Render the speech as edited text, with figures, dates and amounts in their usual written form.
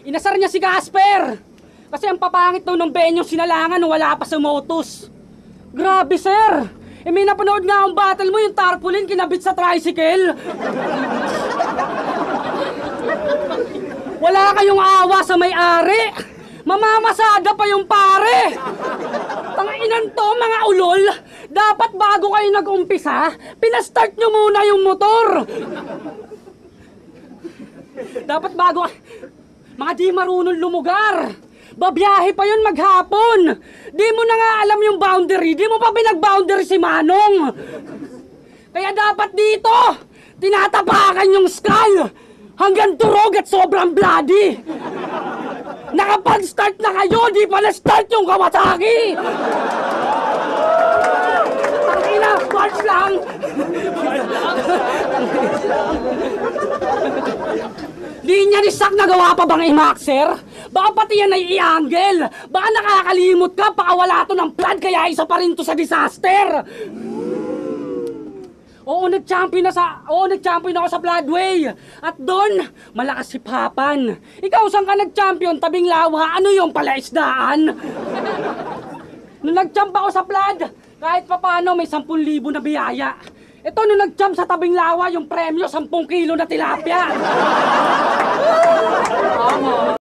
Inasar niya si Casper. Kasi ang papangit daw ng benyong sinalangan nung wala pa sa motos. Grabe, sir. Eh, may napanood nga ang battle mo, yung tarpaulin kinabit sa tricycle. Wala kayong awa sa may-ari. Mamamasada pa yung pare. Tanginan to, mga ulol. Dapat bago kayo nag-umpisa, pinastart nyo muna yung motor. Dapat bago... Mga di marunong lumugar. Babiyahe pa yun maghapon. Di mo na nga alam yung boundary. Di mo pa pinag-boundary si Manong. Kaya dapat dito, tinatapakan yung skull. Hanggang turog at sobrang bloody. Nakapag-start na kayo, di pa na-start yung Kawasaki. Tangina, parts lang. Linya ni Sak nagawa pa bang i-maxer? Baka pati yan ay i-angle. Baka nakakalimot ka, baka wala to ng plan, kaya isa pa rin to sa disaster. Oo, nag-champion ako sa Bloodway. At doon, malakas si Papan. Ikaw, saan ka nag-champion? Tabing Lawa, ano yung palaisdaan? Nung nag-champ ako sa Blood, kahit papano may 10,000 na biyaya. Ito, nung nag-jump sa Tabing Lawa, yung premyo, 10 kilo na tilapia.